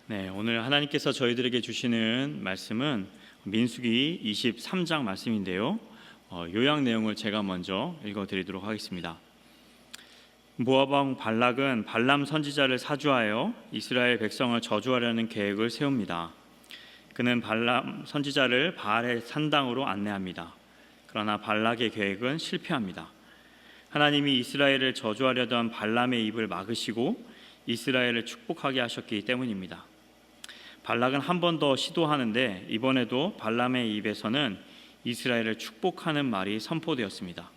네, 오늘 하나님께서 저희들에게 주시는 말씀은 민수기 23장 말씀인데요. 요약 내용을 제가 먼저 읽어드리도록 하겠습니다. 모압 왕 발락은 발람 선지자를 사주하여 이스라엘 백성을 저주하려는 계획을 세웁니다. 그는 발람 선지자를 바알의 산당으로 안내합니다. 그러나 발락의 계획은 실패합니다. 하나님이 이스라엘을 저주하려던 발람의 입을 막으시고 이스라엘을 축복하게 하셨기 때문입니다. 발락은 한 번 더 시도하는데 이번에도 발람의 입에서는 이스라엘을 축복하는 말이 선포되었습니다.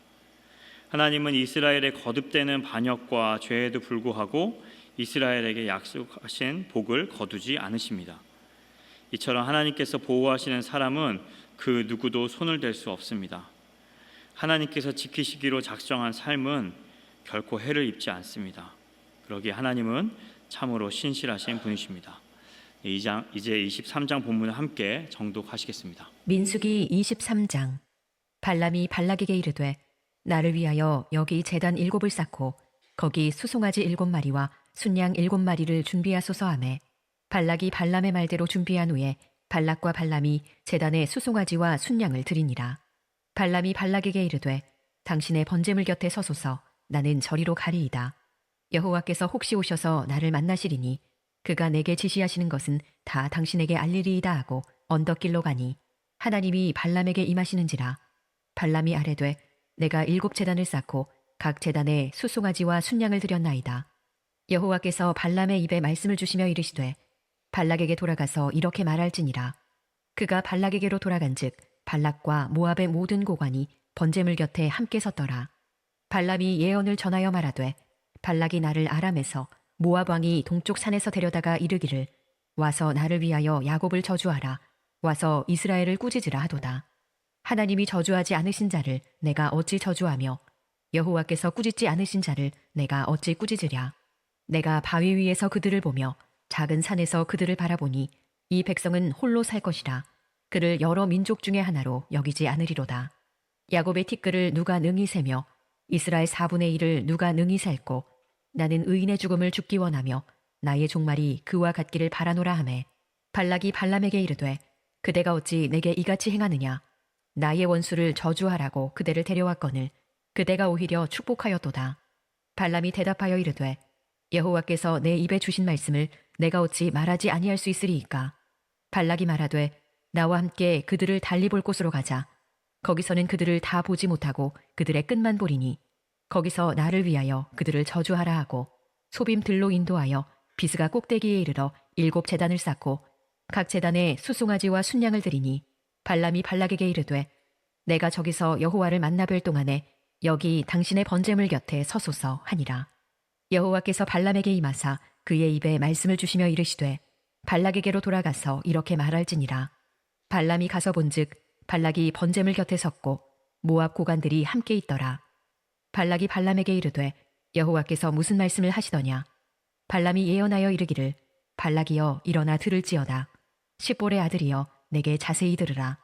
하나님은 이스라엘의 거듭되는 반역과 죄에도 불구하고 이스라엘에게 약속하신 복을 거두지 않으십니다. 이처럼 하나님께서 보호하시는 사람은 그 누구도 손을 댈 수 없습니다. 하나님께서 지키시기로 작정한 삶은 결코 해를 입지 않습니다. 그러기에 하나님은 참으로 신실하신 분이십니다. 이제 23장 본문을 함께 정독하시겠습니다. 민수기 23장. 발람이 발락에게 이르되 나를 위하여 여기 제단 7을 쌓고 거기 수송아지 7마리와 순양 7마리를 준비하소서 하매 발락이 발람의 말대로 준비한 후에 발락과 발람이 제단에 수송아지와 순양을 드리니라. 발람이 발락에게 이르되 당신의 번제물 곁에 서소서. 나는 저리로 가리이다. 여호와께서 혹시 오셔서 나를 만나시리니 그가 내게 지시하시는 것은 다 당신에게 알리리이다 하고 언덕길로 가니 하나님이 발람에게 임하시는지라. 발람이 아뢰되 내가 7제단을 쌓고 각 제단에 수송아지와 순양을 드렸나이다. 여호와께서 발람의 입에 말씀을 주시며 이르시되 발락에게 돌아가서 이렇게 말할지니라. 그가 발락에게로 돌아간즉 발락과 모압의 모든 고관이 번제물 곁에 함께 섰더라. 발람이 예언을 전하여 말하되 발락이 나를 아람에서 모압 왕이 동쪽 산에서 데려다가 이르기를 와서 나를 위하여 야곱을 저주하라. 와서 이스라엘을 꾸짖으라 하도다. 하나님이 저주하지 않으신 자를 내가 어찌 저주하며 여호와께서 꾸짖지 않으신 자를 내가 어찌 꾸짖으랴. 내가 바위 위에서 그들을 보며 작은 산에서 그들을 바라보니 이 백성은 홀로 살 것이라. 그를 여러 민족 중에 하나로 여기지 않으리로다. 야곱의 티끌을 누가 능히 세며 이스라엘 4분의 1을 누가 능히 셀고 나는 의인의 죽음을 죽기 원하며 나의 종말이 그와 같기를 바라노라 하매 발락이 발람에게 이르되 그대가 어찌 내게 이같이 행하느냐. 나의 원수를 저주하라고 그대를 데려왔거늘 그대가 오히려 축복하였도다. 발람이 대답하여 이르되 여호와께서 내 입에 주신 말씀을 내가 어찌 말하지 아니할 수 있으리이까. 발락이 말하되 나와 함께 그들을 달리 볼 곳으로 가자. 거기서는 그들을 다 보지 못하고 그들의 끝만 보리니 거기서 나를 위하여 그들을 저주하라 하고 소빔들로 인도하여 비스가 꼭대기에 이르러 7제단을 쌓고 각 제단에 수송아지와 순양을 드리니 발람이 발락에게 이르되 내가 저기서 여호와를 만나 뵐 동안에 여기 당신의 번제물 곁에 서소서 하니라. 여호와께서 발람에게 임하사 그의 입에 말씀을 주시며 이르시되 발락에게로 돌아가서 이렇게 말할지니라. 발람이 가서 본즉 발락이 번제물 곁에 섰고 모압 고관들이 함께 있더라. 발락이 발람에게 이르되 여호와께서 무슨 말씀을 하시더냐. 발람이 예언하여 이르기를 발락이여 일어나 들을지어다. 십볼의 아들이여 내게 자세히 들으라.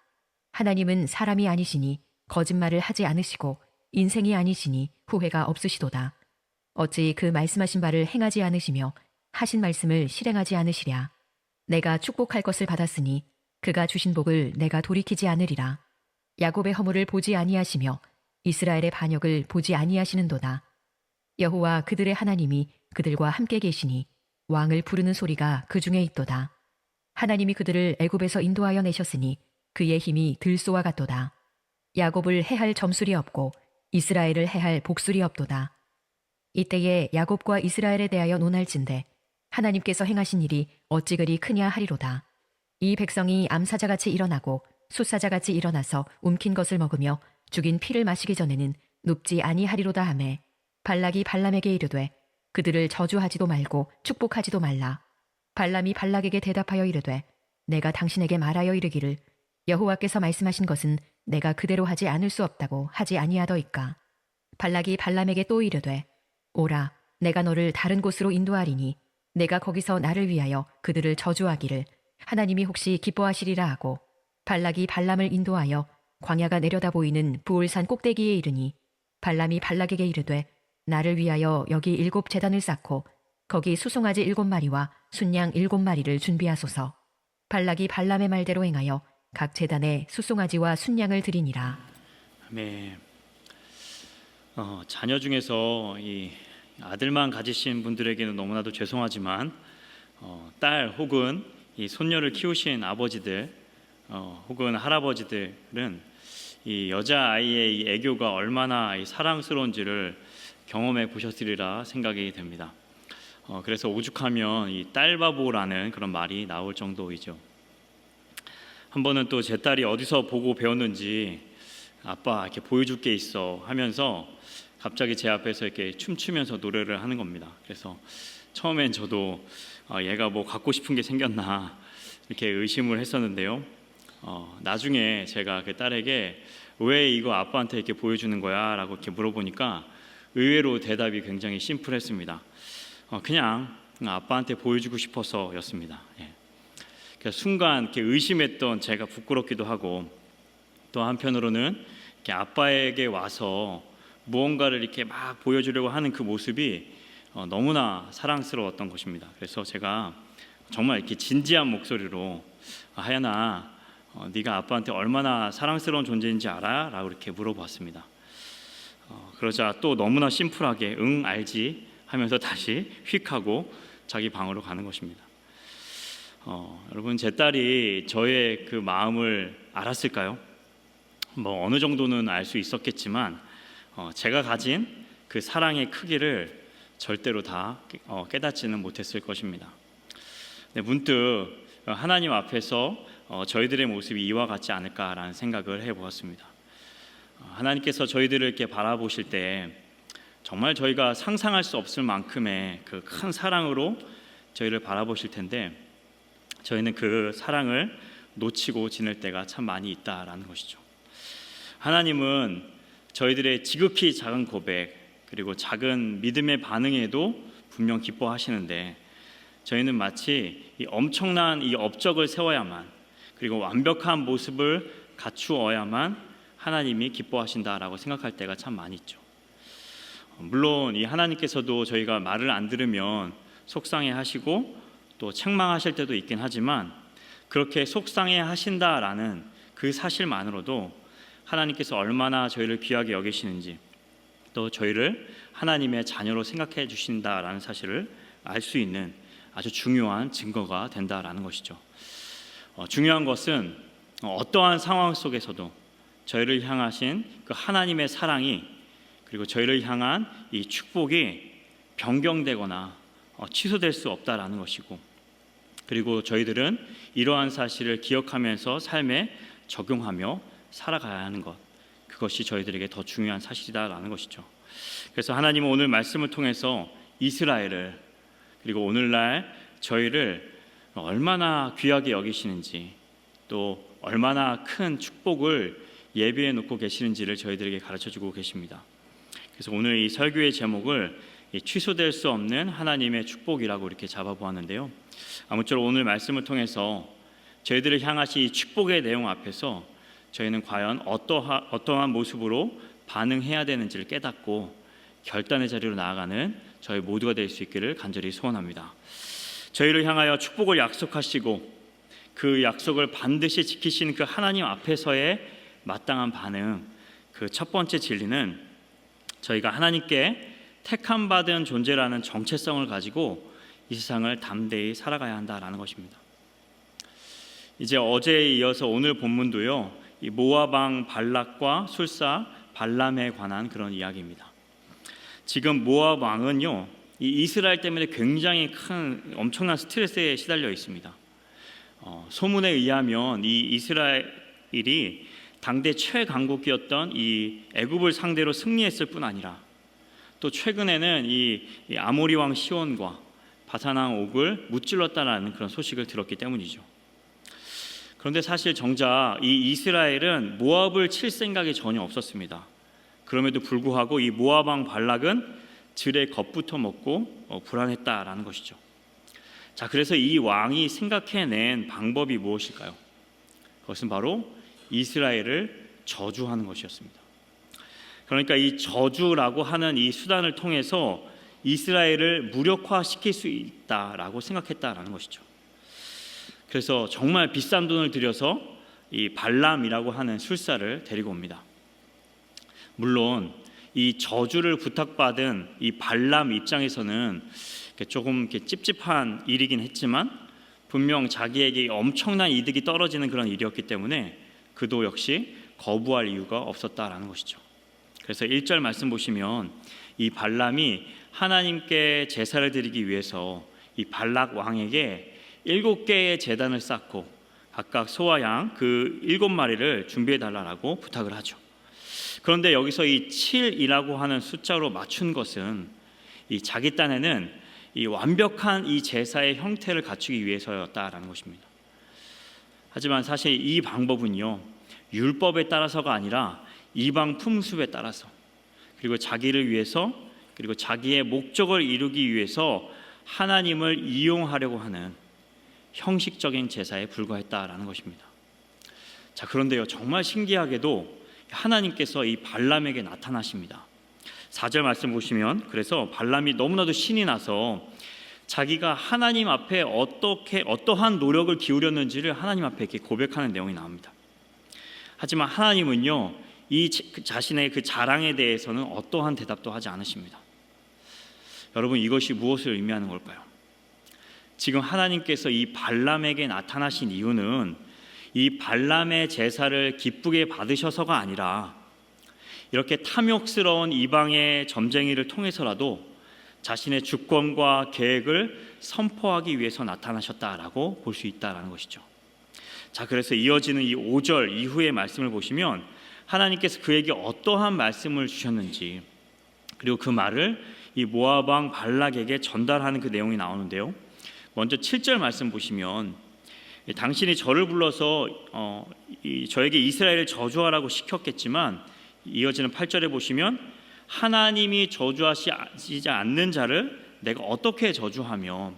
하나님은 사람이 아니시니 거짓말을 하지 않으시고 인생이 아니시니 후회가 없으시도다. 어찌 그 말씀하신 바를 행하지 않으시며 하신 말씀을 실행하지 않으시랴. 내가 축복할 것을 받았으니 그가 주신 복을 내가 돌이키지 않으리라. 야곱의 허물을 보지 아니하시며 이스라엘의 반역을 보지 아니하시는도다. 여호와 그들의 하나님이 그들과 함께 계시니 왕을 부르는 소리가 그 중에 있도다. 하나님이 그들을 애굽에서 인도하여 내셨으니 그의 힘이 들소와 같도다. 야곱을 해할 점술이 없고 이스라엘을 해할 복술이 없도다. 이때에 야곱과 이스라엘에 대하여 논할진대 하나님께서 행하신 일이 어찌 그리 크냐 하리로다. 이 백성이 암사자같이 일어나고 숫사자같이 일어나서 움킨 것을 먹으며 죽인 피를 마시기 전에는 눕지 아니하리로다 하매 발락이 발람에게 이르되 그들을 저주하지도 말고 축복하지도 말라. 발람이 발락에게 대답하여 이르되 내가 당신에게 말하여 이르기를 여호와께서 말씀하신 것은 내가 그대로 하지 않을 수 없다고 하지 아니하더이까. 발락이 발람에게 또 이르되 오라 내가 너를 다른 곳으로 인도하리니 내가 거기서 나를 위하여 그들을 저주하기를 하나님이 혹시 기뻐하시리라 하고 발락이 발람을 인도하여 광야가 내려다 보이는 부올산 꼭대기에 이르니 발람이 발락에게 이르되 나를 위하여 여기 7제단을 쌓고 거기 수송아지 7마리와 순양 7마리를 준비하소서. 발락이 발람의 말대로 행하여 각 제단에 수송아지와 순양을 드리니라. 네. 자녀 중에서 이 아들만 가지신 분들에게는 너무나도 죄송하지만 딸 혹은 이 손녀를 키우신 아버지들 혹은 할아버지들은 이 여자 아이의 이 애교가 얼마나 이 사랑스러운지를 경험해 보셨으리라 생각이 됩니다. 그래서 오죽하면 이 딸바보라는 그런 말이 나올 정도이죠. 한 번은 또 제 딸이 어디서 보고 배웠는지 아빠 이렇게 보여줄 게 있어 하면서 갑자기 제 앞에서 이렇게 춤추면서 노래를 하는 겁니다. 그래서 처음엔 저도 얘가 뭐 갖고 싶은 게 생겼나 이렇게 의심을 했었는데요. 나중에 제가 그 딸에게 왜 이거 아빠한테 이렇게 보여주는 거야? 라고 이렇게 물어보니까 의외로 대답이 굉장히 심플했습니다. 그냥 아빠한테 보여주고 싶어서였습니다. 예. 그래서 순간 이렇게 의심했던 제가 부끄럽기도 하고 또 한편으로는 이렇게 아빠에게 와서 무언가를 이렇게 막 보여주려고 하는 그 모습이 너무나 사랑스러웠던 것입니다. 그래서 제가 정말 이렇게 진지한 목소리로 하연아, 네가 아빠한테 얼마나 사랑스러운 존재인지 알아? 라고 이렇게 물어봤습니다. 그러자 또 너무나 심플하게 응 알지 하면서 다시 휙 하고 자기 방으로 가는 것입니다. 여러분, 제 딸이 저의 그 마음을 알았을까요? 뭐 어느 정도는 알 수 있었겠지만 제가 가진 그 사랑의 크기를 절대로 다 깨닫지는 못했을 것입니다. 네, 문득 하나님 앞에서 저희들의 모습이 이와 같지 않을까라는 생각을 해보았습니다. 하나님께서 저희들을 이렇게 바라보실 때 정말 저희가 상상할 수 없을 만큼의 그 큰 사랑으로 저희를 바라보실 텐데 저희는 그 사랑을 놓치고 지낼 때가 참 많이 있다라는 것이죠. 하나님은 저희들의 지극히 작은 고백 그리고 작은 믿음의 반응에도 분명 기뻐하시는데 저희는 마치 이 엄청난 이 업적을 세워야만 그리고 완벽한 모습을 갖추어야만 하나님이 기뻐하신다라고 생각할 때가 참 많이 있죠. 물론 이 하나님께서도 저희가 말을 안 들으면 속상해하시고 또 책망하실 때도 있긴 하지만 그렇게 속상해하신다라는 그 사실만으로도 하나님께서 얼마나 저희를 귀하게 여기시는지 또 저희를 하나님의 자녀로 생각해 주신다라는 사실을 알 수 있는 아주 중요한 증거가 된다라는 것이죠. 중요한 것은 어떠한 상황 속에서도 저희를 향하신 그 하나님의 사랑이 그리고 저희를 향한 이 축복이 변경되거나 취소될 수 없다라는 것이고 그리고 저희들은 이러한 사실을 기억하면서 삶에 적용하며 살아가야 하는 것 그것이 저희들에게 더 중요한 사실이다라는 것이죠. 그래서 하나님은 오늘 말씀을 통해서 이스라엘을 그리고 오늘날 저희를 얼마나 귀하게 여기시는지 또 얼마나 큰 축복을 예비해 놓고 계시는지를 저희들에게 가르쳐주고 계십니다. 그래서 오늘 이 설교의 제목을 취소될 수 없는 하나님의 축복이라고 이렇게 잡아보았는데요. 아무쪼록 오늘 말씀을 통해서 저희들을 향하신 이 축복의 내용 앞에서 저희는 과연 어떠한 모습으로 반응해야 되는지를 깨닫고 결단의 자리로 나아가는 저희 모두가 될 수 있기를 간절히 소원합니다. 저희를 향하여 축복을 약속하시고 그 약속을 반드시 지키신 그 하나님 앞에서의 마땅한 반응 그 첫 번째 진리는 저희가 하나님께 택함 받은 존재라는 정체성을 가지고 이 세상을 담대히 살아가야 한다라는 것입니다. 이제 어제에 이어서 오늘 본문도요. 이 모압 왕 발락과 술사 발람에 관한 그런 이야기입니다. 지금 모압 왕은요. 이 이스라엘 때문에 굉장히 큰 엄청난 스트레스에 시달려 있습니다. 소문에 의하면 이 이스라엘이 당대 최강국이었던 이 애굽을 상대로 승리했을 뿐 아니라 또 최근에는 이 아모리 왕 시온과 바산 왕 옥을 무찔렀다라는 그런 소식을 들었기 때문이죠. 그런데 사실 정작 이 이스라엘은 모압을 칠 생각이 전혀 없었습니다. 그럼에도 불구하고 이 모압 왕 발락은 들의 겁부터 먹고 불안했다라는 것이죠. 자, 그래서 이 왕이 생각해낸 방법이 무엇일까요? 그것은 바로 이스라엘을 저주하는 것이었습니다. 그러니까 이 저주라고 하는 이 수단을 통해서 이스라엘을 무력화시킬 수 있다라고 생각했다라는 것이죠. 그래서 정말 비싼 돈을 들여서 이 발람이라고 하는 술사를 데리고 옵니다. 물론 이 저주를 부탁받은 이 발람 입장에서는 조금 이렇게 찝찝한 일이긴 했지만 분명 자기에게 엄청난 이득이 떨어지는 그런 일이었기 때문에 그도 역시 거부할 이유가 없었다라는 것이죠. 그래서 1절 말씀 보시면 이 발람이 하나님께 제사를 드리기 위해서 이 발락 왕에게 7개의 제단을 쌓고 각각 소와 양 그 7마리를 준비해 달라고 부탁을 하죠. 그런데 여기서 이 7이라고 하는 숫자로 맞춘 것은 이 자기 딴에는 이 완벽한 이 제사의 형태를 갖추기 위해서였다라는 것입니다. 하지만 사실 이 방법은요, 율법에 따라서가 아니라 이방 풍습에 따라서, 그리고 자기를 위해서, 그리고 자기의 목적을 이루기 위해서 하나님을 이용하려고 하는 형식적인 제사에 불과했다라는 것입니다. 자, 그런데요, 정말 신기하게도 하나님께서 이 발람에게 나타나십니다. 4절 말씀 보시면, 그래서 발람이 너무나도 신이 나서 자기가 하나님 앞에 어떠한 노력을 기울였는지를 하나님 앞에 이렇게 고백하는 내용이 나옵니다. 하지만 하나님은요, 이 자신의 그 자랑에 대해서는 어떠한 대답도 하지 않으십니다. 여러분, 이것이 무엇을 의미하는 걸까요? 지금 하나님께서 이 발람에게 나타나신 이유는 이 발람의 제사를 기쁘게 받으셔서가 아니라 이렇게 탐욕스러운 이방의 점쟁이를 통해서라도 자신의 주권과 계획을 선포하기 위해서 나타나셨다라고 볼 수 있다라는 것이죠. 자, 그래서 이어지는 이 5절 이후의 말씀을 보시면 하나님께서 그에게 어떠한 말씀을 주셨는지, 그리고 그 말을 이 모압 왕 발락에게 전달하는 그 내용이 나오는데요. 먼저 7절 말씀 보시면, 당신이 저를 불러서 저에게 이스라엘을 저주하라고 시켰겠지만, 이어지는 8절에 보시면 하나님이 저주하시지 않는 자를 내가 어떻게 저주하며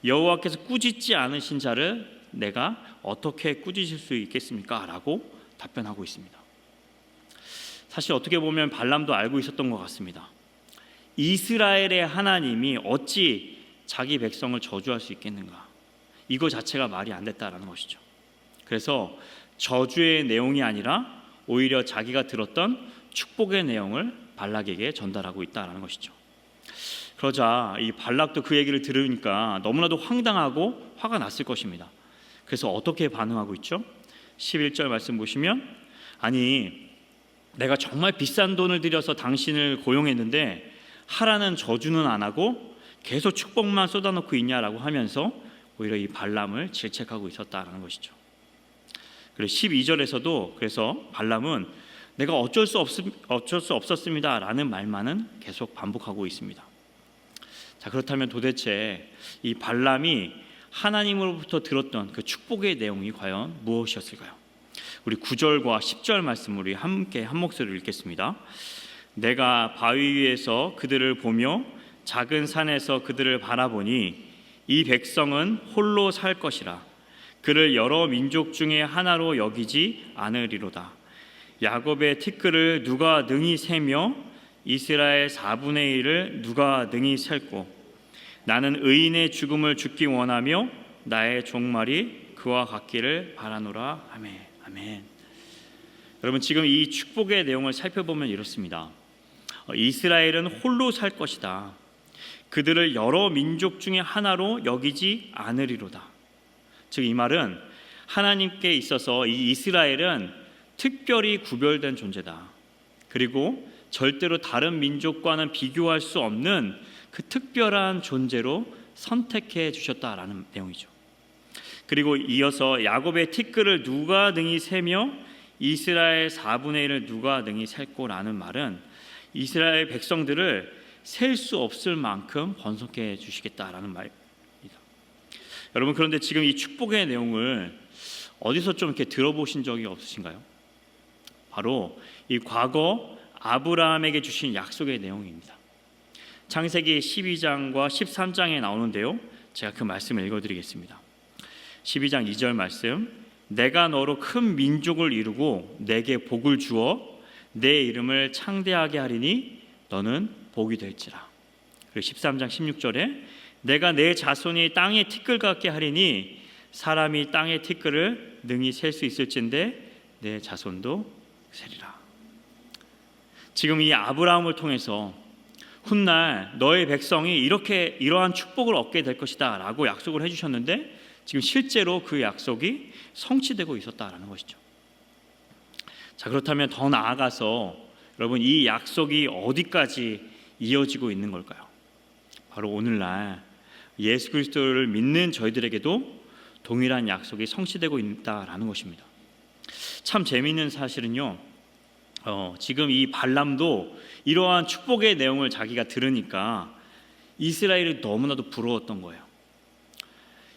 여호와께서 꾸짖지 않으신 자를 내가 어떻게 꾸짖을 수 있겠습니까? 라고 답변하고 있습니다. 사실 어떻게 보면 발람도 알고 있었던 것 같습니다. 이스라엘의 하나님이 어찌 자기 백성을 저주할 수 있겠는가? 이거 자체가 말이 안 됐다라는 것이죠. 그래서 저주의 내용이 아니라 오히려 자기가 들었던 축복의 내용을 발락에게 전달하고 있다라는 것이죠. 그러자 이 발락도 그 얘기를 들으니까 너무나도 황당하고 화가 났을 것입니다. 그래서 어떻게 반응하고 있죠? 11절 말씀 보시면, 아니 내가 정말 비싼 돈을 들여서 당신을 고용했는데 하라는 저주는 안 하고 계속 축복만 쏟아놓고 있냐라고 하면서 오히려 이 발람을 질책하고 있었다라는 것이죠. 그리고 12절에서도 그래서 발람은 내가 어쩔 수 없었습니다 라는 말만은 계속 반복하고 있습니다. 자, 그렇다면 도대체 이 발람이 하나님으로부터 들었던 그 축복의 내용이 과연 무엇이었을까요? 우리 9절과 10절 말씀 우리 함께 한 목소리로 읽겠습니다. 내가 바위 위에서 그들을 보며 작은 산에서 그들을 바라보니 이 백성은 홀로 살 것이라. 그를 여러 민족 중에 하나로 여기지 않으리로다. 야곱의 티끌을 누가 능히 세며 이스라엘 4분의 1을 누가 능히 셀고, 나는 의인의 죽음을 죽기 원하며 나의 종말이 그와 같기를 바라노라. 아멘. 아멘. 여러분, 지금 이 축복의 내용을 살펴보면 이렇습니다. 이스라엘은 홀로 살 것이다. 그들을 여러 민족 중에 하나로 여기지 않으리로다. 즉, 이 말은 하나님께 있어서 이 이스라엘은 특별히 구별된 존재다. 그리고 절대로 다른 민족과는 비교할 수 없는 그 특별한 존재로 선택해 주셨다라는 내용이죠. 그리고 이어서 야곱의 티끌을 누가 능히 세며 이스라엘 4분의 1을 누가 능히 셀고라는 말은 이스라엘 백성들을 셀 수 없을 만큼 번성해 주시겠다라는 말입니다. 여러분, 그런데 지금 이 축복의 내용을 어디서 좀 이렇게 들어보신 적이 없으신가요? 바로 이 과거 아브라함에게 주신 약속의 내용입니다. 창세기 12장과 13장에 나오는데요, 제가 그 말씀을 읽어드리겠습니다. 12장 2절 말씀, 내가 너로 큰 민족을 이루고 내게 복을 주어 내 이름을 창대하게 하리니 너는 복이 될지라. 그리고 13장 16절에 내가 내 자손이 땅의 티끌 같게 하리니 사람이 땅의 티끌을 능히 셀 수 있을진데 내 자손도 세리라. 지금 이 아브라함을 통해서 훗날 너의 백성이 이러한 축복을 얻게 될 것이다 라고 약속을 해주셨는데 지금 실제로 그 약속이 성취되고 있었다라는 것이죠. 자, 그렇다면 더 나아가서 여러분 이 약속이 어디까지 이어지고 있는 걸까요? 바로 오늘날 예수 그리스도를 믿는 저희들에게도 동일한 약속이 성취되고 있다라는 것입니다. 참 재미있는 사실은요, 지금 이 발람도 이러한 축복의 내용을 자기가 들으니까 이스라엘이 너무나도 부러웠던 거예요.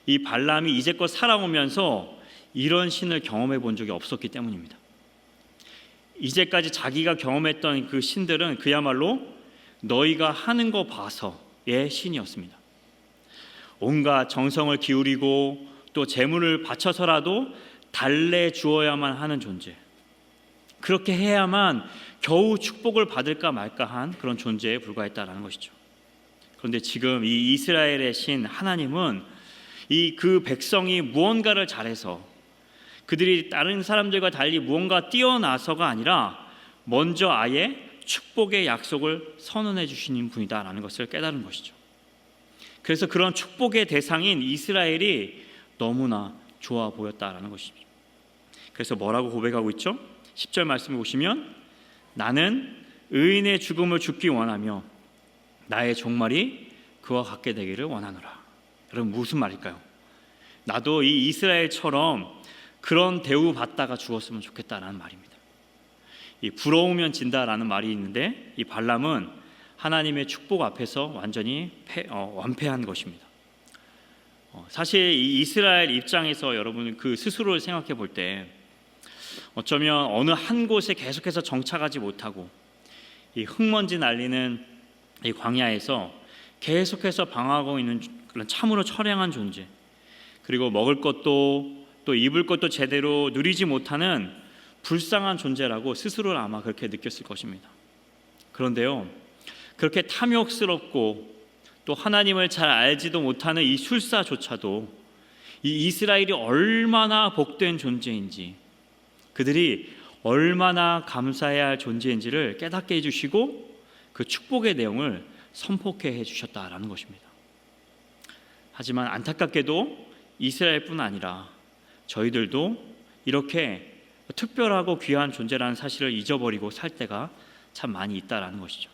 이 발람이 이제껏 살아오면서 이런 신을 경험해 본 적이 없었기 때문입니다. 이제까지 자기가 경험했던 그 신들은 그야말로 너희가 하는 거 봐서의 신이었습니다. 온갖 정성을 기울이고 또 재물을 바쳐서라도 달래 주어야만 하는 존재, 그렇게 해야만 겨우 축복을 받을까 말까한 그런 존재에 불과했다라는 것이죠. 그런데 지금 이 이스라엘의 신 하나님은 그 백성이 무언가를 잘해서 그들이 다른 사람들과 달리 무언가 뛰어나서가 아니라 먼저 아예 축복의 약속을 선언해 주시는 분이다라는 것을 깨달은 것이죠. 그래서 그런 축복의 대상인 이스라엘이 너무나 좋아 보였다라는 것이죠. 그래서 뭐라고 고백하고 있죠? 10절 말씀을 보시면 나는 의인의 죽음을 죽기 원하며 나의 종말이 그와 같게 되기를 원하노라. 여러분 무슨 말일까요? 나도 이 이스라엘처럼 그런 대우 받다가 죽었으면 좋겠다라는 말입니다. 이 부러우면 진다라는 말이 있는데 이 발람은 하나님의 축복 앞에서 완전히 완패한 것입니다. 사실 이 이스라엘 입장에서 여러분 그 스스로를 생각해 볼 때 어쩌면 어느 한 곳에 계속해서 정착하지 못하고 이 흙먼지 날리는 이 광야에서 계속해서 방황하고 있는 그런 참으로 처량한 존재, 그리고 먹을 것도 또 입을 것도 제대로 누리지 못하는 불쌍한 존재라고 스스로를 아마 그렇게 느꼈을 것입니다. 그런데요, 그렇게 탐욕스럽고 또 하나님을 잘 알지도 못하는 이 술사조차도 이 이스라엘이 얼마나 복된 존재인지, 그들이 얼마나 감사해야 할 존재인지를 깨닫게 해주시고 그 축복의 내용을 선포케 해주셨다라는 것입니다. 하지만 안타깝게도 이스라엘뿐 아니라 저희들도 이렇게 특별하고 귀한 존재라는 사실을 잊어버리고 살 때가 참 많이 있다라는 것이죠.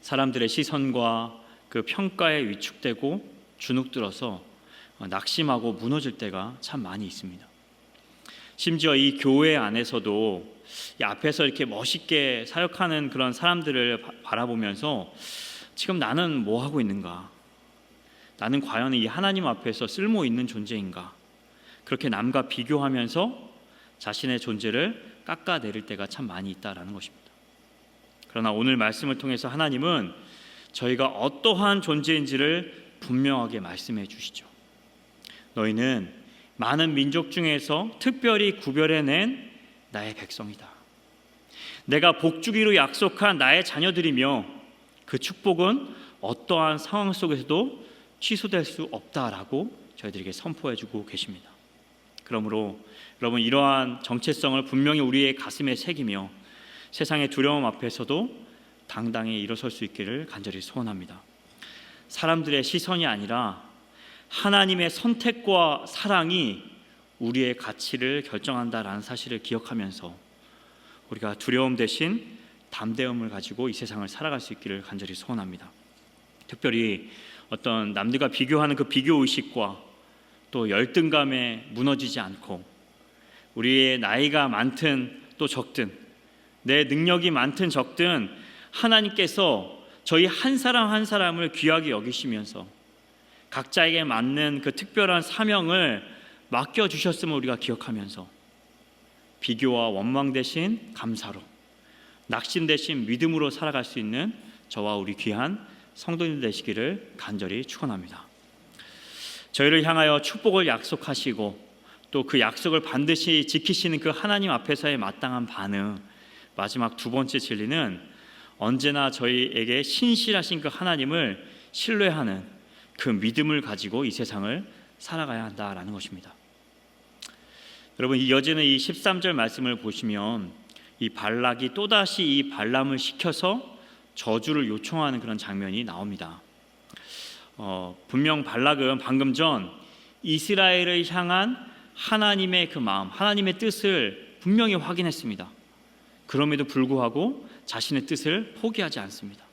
사람들의 시선과 그 평가에 위축되고 주눅들어서 낙심하고 무너질 때가 참 많이 있습니다. 심지어 이 교회 안에서도 이 앞에서 이렇게 멋있게 사역하는 그런 사람들을 바라보면서 지금 나는 뭐 하고 있는가? 나는 과연 이 하나님 앞에서 쓸모 있는 존재인가? 그렇게 남과 비교하면서 자신의 존재를 깎아내릴 때가 참 많이 있다라는 것입니다. 그러나 오늘 말씀을 통해서 하나님은 저희가 어떠한 존재인지를 분명하게 말씀해 주시죠. 너희는 많은 민족 중에서 특별히 구별해낸 나의 백성이다. 내가 복주기로 약속한 나의 자녀들이며 그 축복은 어떠한 상황 속에서도 취소될 수 없다라고 저희들에게 선포해주고 계십니다. 그러므로 여러분 이러한 정체성을 분명히 우리의 가슴에 새기며 세상의 두려움 앞에서도 당당히 일어설 수 있기를 간절히 소원합니다. 사람들의 시선이 아니라 하나님의 선택과 사랑이 우리의 가치를 결정한다라는 사실을 기억하면서 우리가 두려움 대신 담대함을 가지고 이 세상을 살아갈 수 있기를 간절히 소원합니다. 특별히 어떤 남들과 비교하는 그 비교의식과 또 열등감에 무너지지 않고 우리의 나이가 많든 또 적든 내 능력이 많든 적든 하나님께서 저희 한 사람 한 사람을 귀하게 여기시면서 각자에게 맞는 그 특별한 사명을 맡겨주셨음을 우리가 기억하면서 비교와 원망 대신 감사로, 낙심 대신 믿음으로 살아갈 수 있는 저와 우리 귀한 성도님 되시기를 간절히 축원합니다. 저희를 향하여 축복을 약속하시고 또 그 약속을 반드시 지키시는 그 하나님 앞에서의 마땅한 반응, 마지막 두 번째 진리는 언제나 저희에게 신실하신 그 하나님을 신뢰하는 그 믿음을 가지고 이 세상을 살아가야 한다라는 것입니다. 여러분, 이어지는 이 13절 말씀을 보시면 이 발락이 또다시 이 발람을 시켜서 저주를 요청하는 그런 장면이 나옵니다. 분명 발락은 방금 전 이스라엘을 향한 하나님의 그 마음, 하나님의 뜻을 분명히 확인했습니다. 그럼에도 불구하고 자신의 뜻을 포기하지 않습니다.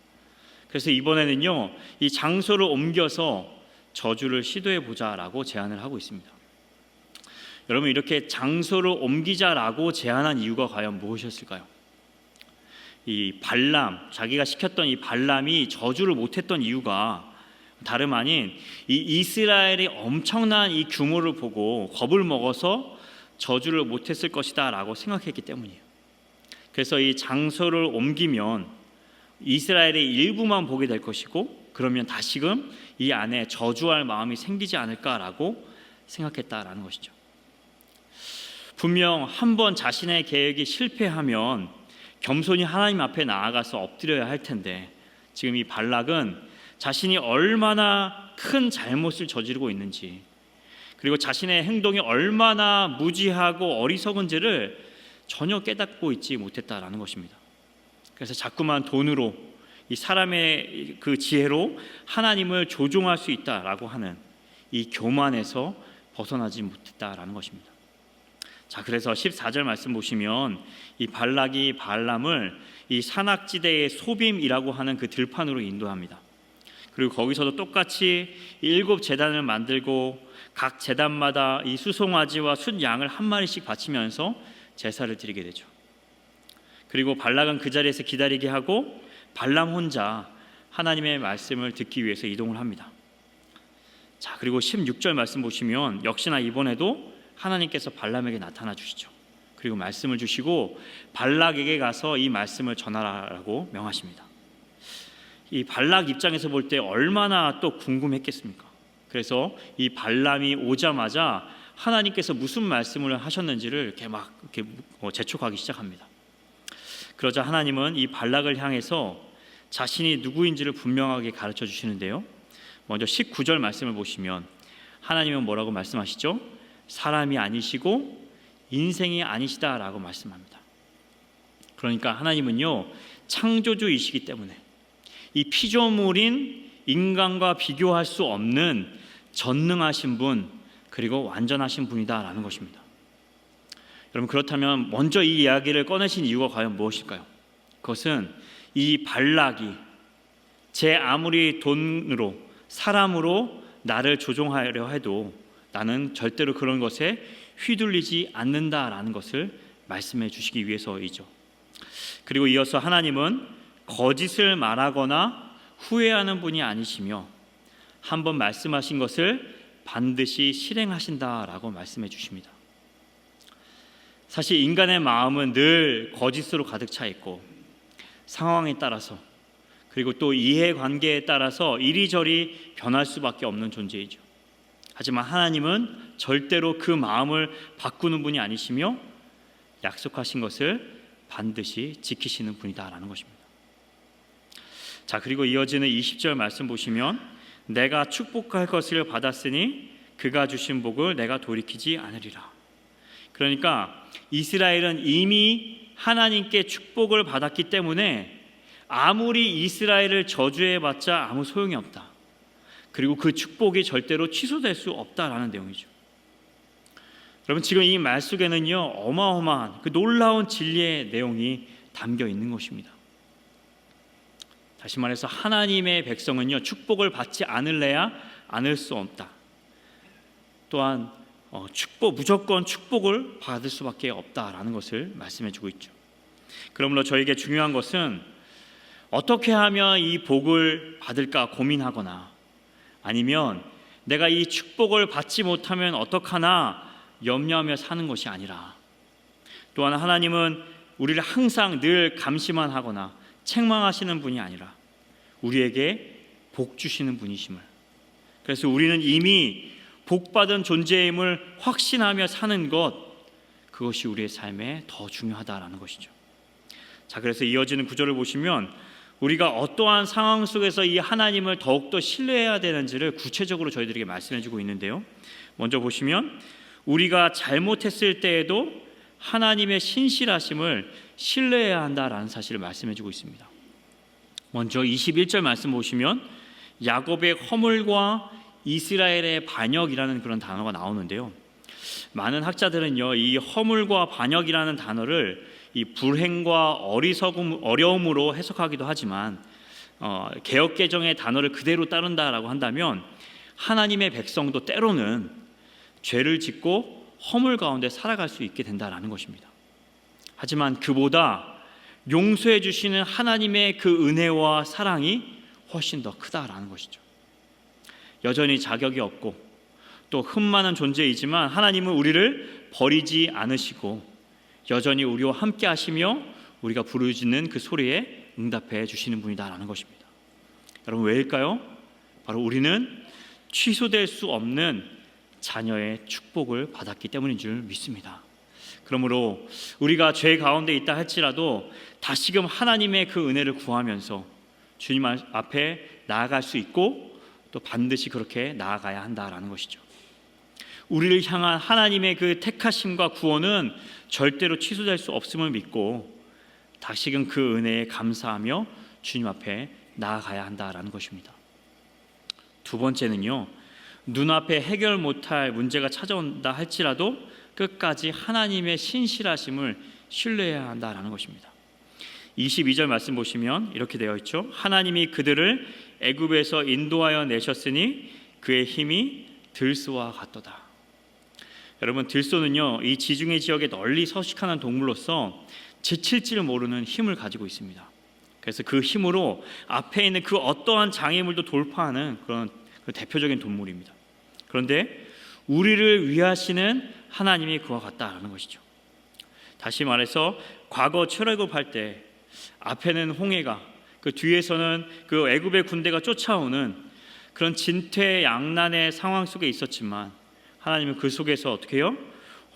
그래서 이번에는요, 이 장소를 옮겨서 저주를 시도해 보자라고 제안을 하고 있습니다. 여러분, 이렇게 장소를 옮기자라고 제안한 이유가 과연 무엇이었을까요? 이 발람, 자기가 시켰던 이 발람이 저주를 못했던 이유가 다름 아닌 이 이스라엘의 엄청난 이 규모를 보고 겁을 먹어서 저주를 못했을 것이다 라고 생각했기 때문이에요. 그래서 이 장소를 옮기면 이스라엘의 일부만 보게 될 것이고, 그러면 다시금 이 안에 저주할 마음이 생기지 않을까라고 생각했다라는 것이죠. 분명 한번 자신의 계획이 실패하면 겸손히 하나님 앞에 나아가서 엎드려야 할 텐데, 지금 이 발락은 자신이 얼마나 큰 잘못을 저지르고 있는지, 그리고 자신의 행동이 얼마나 무지하고 어리석은지를 전혀 깨닫고 있지 못했다라는 것입니다. 그래서 자꾸만 돈으로, 이 사람의 그 지혜로 하나님을 조종할 수 있다라고 하는 이 교만에서 벗어나지 못했다라는 것입니다. 자, 그래서 14절 말씀 보시면 이 발락이 발람을 이 산악지대의 소빔이라고 하는 그 들판으로 인도합니다. 그리고 거기서도 똑같이 7 제단을 만들고 각 제단마다 이 수송아지와 순양을 한 마리씩 바치면서 제사를 드리게 되죠. 그리고 발락은 그 자리에서 기다리게 하고 발람 혼자 하나님의 말씀을 듣기 위해서 이동을 합니다. 자, 그리고 16절 말씀 보시면 역시나 이번에도 하나님께서 발람에게 나타나 주시죠. 그리고 말씀을 주시고 발락에게 가서 이 말씀을 전하라고 명하십니다. 이 발락 입장에서 볼 때 얼마나 또 궁금했겠습니까? 그래서 이 발람이 오자마자 하나님께서 무슨 말씀을 하셨는지를 이렇게 재촉하기 시작합니다. 그러자 하나님은 이 발락을 향해서 자신이 누구인지를 분명하게 가르쳐 주시는데요. 먼저 19절 말씀을 보시면 하나님은 뭐라고 말씀하시죠? 사람이 아니시고 인생이 아니시다라고 말씀합니다. 그러니까 하나님은요, 창조주이시기 때문에 이 피조물인 인간과 비교할 수 없는 전능하신 분, 그리고 완전하신 분이다라는 것입니다. 여러분, 그렇다면 먼저 이 이야기를 꺼내신 이유가 과연 무엇일까요? 그것은 이 발락이 제 아무리 돈으로, 사람으로 나를 조종하려 해도 나는 절대로 그런 것에 휘둘리지 않는다라는 것을 말씀해 주시기 위해서이죠. 그리고 이어서 하나님은 거짓을 말하거나 후회하는 분이 아니시며 한번 말씀하신 것을 반드시 실행하신다라고 말씀해 주십니다. 사실 인간의 마음은 늘 거짓으로 가득 차 있고 상황에 따라서, 그리고 또 이해관계에 따라서 이리저리 변할 수밖에 없는 존재이죠. 하지만 하나님은 절대로 그 마음을 바꾸는 분이 아니시며 약속하신 것을 반드시 지키시는 분이다라는 것입니다. 자, 그리고 이어지는 20절 말씀 보시면 내가 축복할 것을 받았으니 그가 주신 복을 내가 돌이키지 않으리라. 그러니까 이스라엘은 이미 하나님께 축복을 받았기 때문에 아무리 이스라엘을 저주해봤자 아무 소용이 없다. 그리고 그 축복이 절대로 취소될 수 없다라는 내용이죠. 여러분, 지금 이 말 속에는요, 어마어마한 그 놀라운 진리의 내용이 담겨 있는 것입니다. 다시 말해서 하나님의 백성은요, 축복을 받지 않을래야 않을 수 없다. 또한 무조건 축복을 받을 수밖에 없다라는 것을 말씀해주고 있죠. 그러므로 저에게 중요한 것은 어떻게 하면 이 복을 받을까 고민하거나, 아니면 내가 이 축복을 받지 못하면 어떡하나 염려하며 사는 것이 아니라, 또한 하나님은 우리를 항상 늘 감시만 하거나 책망하시는 분이 아니라 우리에게 복 주시는 분이심을, 그래서 우리는 이미 복받은 존재임을 확신하며 사는 것, 그것이 우리의 삶에 더 중요하다라는 것이죠. 자, 그래서 이어지는 구절을 보시면 우리가 어떠한 상황 속에서 이 하나님을 더욱더 신뢰해야 되는지를 구체적으로 저희들에게 말씀해 주고 있는데요. 먼저 보시면 우리가 잘못했을 때에도 하나님의 신실하심을 신뢰해야 한다라는 사실을 말씀해 주고 있습니다. 먼저 21절 말씀 보시면 야곱의 허물과 이스라엘의 반역이라는 그런 단어가 나오는데요. 많은 학자들은요, 이 허물과 반역이라는 단어를 이 불행과 어려움으로 해석하기도 하지만 개역개정의 단어를 그대로 따른다라고 한다면 하나님의 백성도 때로는 죄를 짓고 허물 가운데 살아갈 수 있게 된다라는 것입니다. 하지만 그보다 용서해 주시는 하나님의 그 은혜와 사랑이 훨씬 더 크다라는 것이죠. 여전히 자격이 없고 또 흠 많은 존재이지만 하나님은 우리를 버리지 않으시고 여전히 우리와 함께 하시며 우리가 부르짖는 그 소리에 응답해 주시는 분이다라는 것입니다. 여러분, 왜일까요? 바로 우리는 취소될 수 없는 자녀의 축복을 받았기 때문인 줄 믿습니다. 그러므로 우리가 죄 가운데 있다 할지라도 다시금 하나님의 그 은혜를 구하면서 주님 앞에 나아갈 수 있고 또 반드시 그렇게 나아가야 한다라는 것이죠. 우리를 향한 하나님의 그 택하심과 구원은 절대로 취소될 수 없음을 믿고 다시금 그 은혜에 감사하며 주님 앞에 나아가야 한다라는 것입니다. 두 번째는요, 눈앞에 해결 못할 문제가 찾아온다 할지라도 끝까지 하나님의 신실하심을 신뢰해야 한다라는 것입니다. 22절 말씀 보시면 이렇게 되어 있죠. 하나님이 그들을 애굽에서 인도하여 내셨으니 그의 힘이 들소와 같도다. 여러분, 들소는요, 이 지중해 지역에 널리 서식하는 동물로서 지칠지를 모르는 힘을 가지고 있습니다. 그래서 그 힘으로 앞에 있는 그 어떠한 장애물도 돌파하는 그런 대표적인 동물입니다. 그런데 우리를 위하시는 하나님이 그와 같다라는 것이죠. 다시 말해서 과거 출애굽할 때 앞에는 홍해가, 그 뒤에서는 그 애굽의 군대가 쫓아오는 그런 진퇴양난의 상황 속에 있었지만 하나님은 그 속에서 어떻게 해요?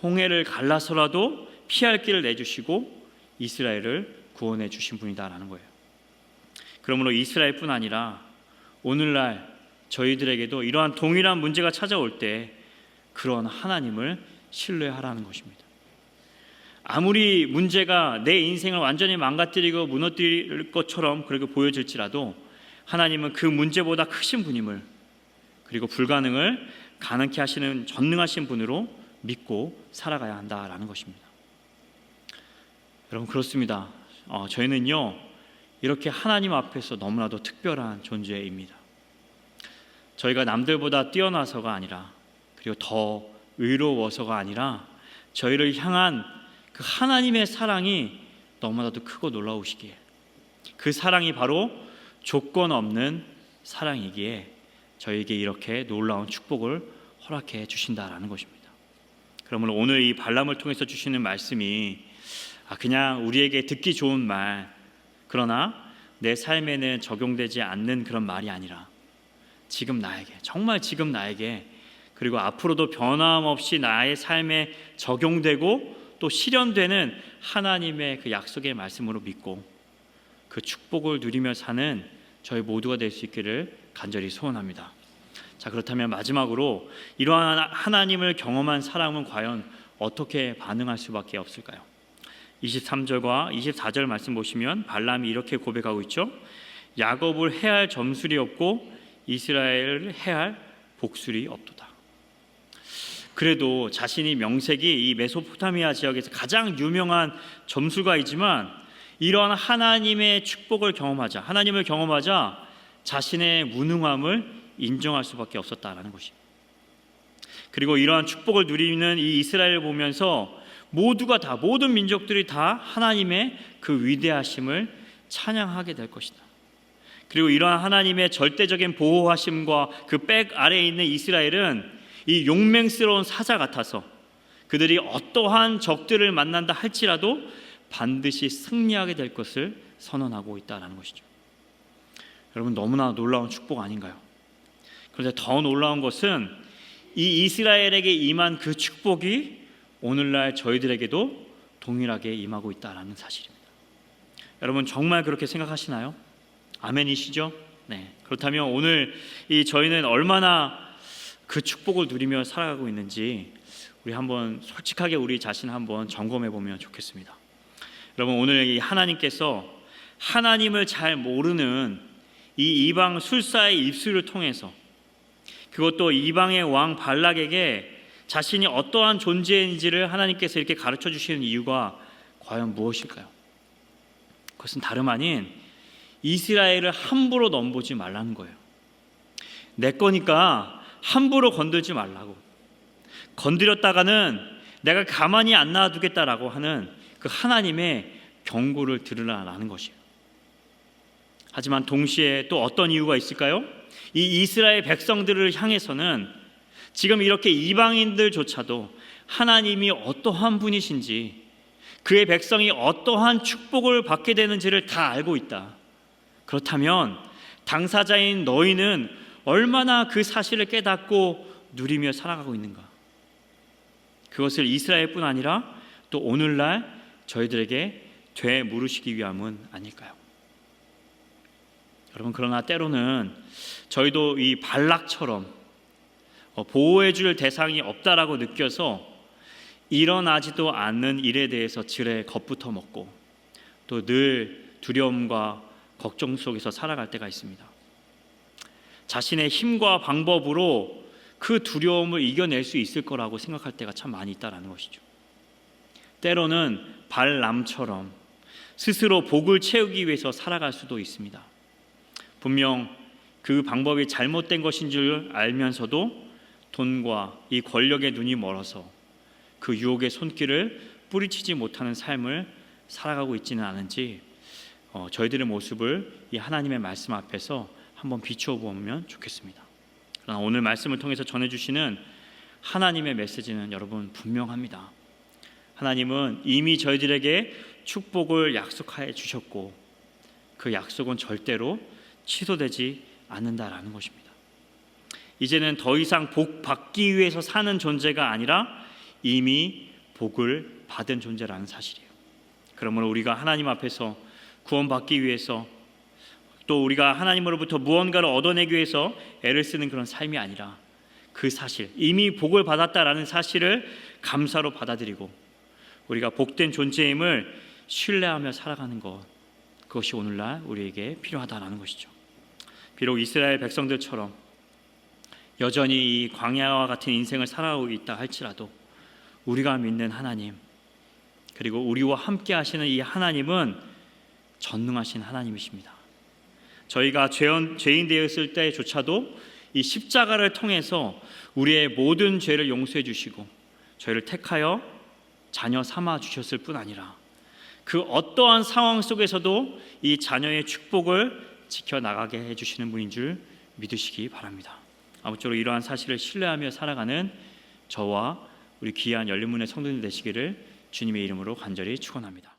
홍해를 갈라서라도 피할 길을 내주시고 이스라엘을 구원해 주신 분이다라는 거예요. 그러므로 이스라엘뿐 아니라 오늘날 저희들에게도 이러한 동일한 문제가 찾아올 때 그런 하나님을 신뢰하라는 것입니다. 아무리 문제가 내 인생을 완전히 망가뜨리고 무너뜨릴 것처럼 그렇게 보여질지라도 하나님은 그 문제보다 크신 분임을, 그리고 불가능을 가능케 하시는 전능하신 분으로 믿고 살아가야 한다라는 것입니다. 여러분, 그렇습니다. 저희는요, 이렇게 하나님 앞에서 너무나도 특별한 존재입니다. 저희가 남들보다 뛰어나서가 아니라, 그리고 더 의로워서가 아니라 저희를 향한 그 하나님의 사랑이 너무나도 크고 놀라우시기에, 그 사랑이 바로 조건 없는 사랑이기에 저희에게 이렇게 놀라운 축복을 허락해 주신다라는 것입니다. 그러므로 오늘 이 발람을 통해서 주시는 말씀이 그냥 우리에게 듣기 좋은 말, 그러나 내 삶에는 적용되지 않는 그런 말이 아니라 지금 나에게, 정말 지금 나에게, 그리고 앞으로도 변함없이 나의 삶에 적용되고 또 실현되는 하나님의 그 약속의 말씀으로 믿고 그 축복을 누리며 사는 저희 모두가 될 수 있기를 간절히 소원합니다. 자, 그렇다면 마지막으로 이러한 하나님을 경험한 사람은 과연 어떻게 반응할 수밖에 없을까요? 23절과 24절 말씀 보시면 발람이 이렇게 고백하고 있죠. 야곱을 해할 점술이 없고 이스라엘을 해할 복술이 없도다. 그래도 자신이 명색이 이 메소포타미아 지역에서 가장 유명한 점술가이지만 이러한 하나님의 축복을 경험하자, 하나님을 경험하자 자신의 무능함을 인정할 수밖에 없었다라는 것입니다. 그리고 이러한 축복을 누리는 이 이스라엘을 보면서 모두가 다, 모든 민족들이 다 하나님의 그 위대하심을 찬양하게 될 것이다. 그리고 이러한 하나님의 절대적인 보호하심과 그 백 아래에 있는 이스라엘은 이 용맹스러운 사자 같아서 그들이 어떠한 적들을 만난다 할지라도 반드시 승리하게 될 것을 선언하고 있다는 것이죠. 여러분, 너무나 놀라운 축복 아닌가요? 그런데 더 놀라운 것은 이 이스라엘에게 임한 그 축복이 오늘날 저희들에게도 동일하게 임하고 있다는 사실입니다. 여러분, 정말 그렇게 생각하시나요? 아멘이시죠? 네. 그렇다면 오늘 저희는 얼마나 그 축복을 누리며 살아가고 있는지 우리 한번 솔직하게 우리 자신 한번 점검해 보면 좋겠습니다. 여러분, 오늘 이 하나님께서 하나님을 잘 모르는 이 이방 술사의 입술을 통해서, 그것도 이방의 왕 발락에게 자신이 어떠한 존재인지를 하나님께서 이렇게 가르쳐 주시는 이유가 과연 무엇일까요? 그것은 다름 아닌 이스라엘을 함부로 넘보지 말라는 거예요. 내 거니까 함부로 건들지 말라고, 건드렸다가는 내가 가만히 안 놔두겠다라고 하는 그 하나님의 경고를 들으라는 것이에요. 하지만 동시에 또 어떤 이유가 있을까요? 이 이스라엘 백성들을 향해서는 지금 이렇게 이방인들조차도 하나님이 어떠한 분이신지, 그의 백성이 어떠한 축복을 받게 되는지를 다 알고 있다. 그렇다면 당사자인 너희는 얼마나 그 사실을 깨닫고 누리며 살아가고 있는가? 그것을 이스라엘뿐 아니라 또 오늘날 저희들에게 되물으시기 위함은 아닐까요? 여러분, 그러나 때로는 저희도 이 발락처럼 보호해줄 대상이 없다라고 느껴서 일어나지도 않는 일에 대해서 지레 겁부터 먹고 또 늘 두려움과 걱정 속에서 살아갈 때가 있습니다. 자신의 힘과 방법으로 그 두려움을 이겨낼 수 있을 거라고 생각할 때가 참 많이 있다라는 것이죠. 때로는 발람처럼 스스로 복을 채우기 위해서 살아갈 수도 있습니다. 분명 그 방법이 잘못된 것인 줄 알면서도 돈과 이 권력의 눈이 멀어서 그 유혹의 손길을 뿌리치지 못하는 삶을 살아가고 있지는 않은지 저희들의 모습을 이 하나님의 말씀 앞에서 한번 비추어 보면 좋겠습니다. 그러나 오늘 말씀을 통해서 전해주시는 하나님의 메시지는 여러분 분명합니다. 하나님은 이미 저희들에게 축복을 약속하여 주셨고 그 약속은 절대로 취소되지 않는다라는 것입니다. 이제는 더 이상 복 받기 위해서 사는 존재가 아니라 이미 복을 받은 존재라는 사실이에요. 그러므로 우리가 하나님 앞에서 구원받기 위해서 또 우리가 하나님으로부터 무언가를 얻어내기 위해서 애를 쓰는 그런 삶이 아니라 그 사실, 이미 복을 받았다라는 사실을 감사로 받아들이고 우리가 복된 존재임을 신뢰하며 살아가는 것, 그것이 오늘날 우리에게 필요하다라는 것이죠. 비록 이스라엘 백성들처럼 여전히 이 광야와 같은 인생을 살아가고 있다 할지라도 우리가 믿는 하나님, 그리고 우리와 함께 하시는 이 하나님은 전능하신 하나님이십니다. 저희가 죄인 되었을 때조차도 이 십자가를 통해서 우리의 모든 죄를 용서해 주시고 저희를 택하여 자녀 삼아 주셨을 뿐 아니라 그 어떠한 상황 속에서도 이 자녀의 축복을 지켜나가게 해주시는 분인 줄 믿으시기 바랍니다. 아무쪼록 이러한 사실을 신뢰하며 살아가는 저와 우리 귀한 열린문의 성도들 되시기를 주님의 이름으로 간절히 축원합니다.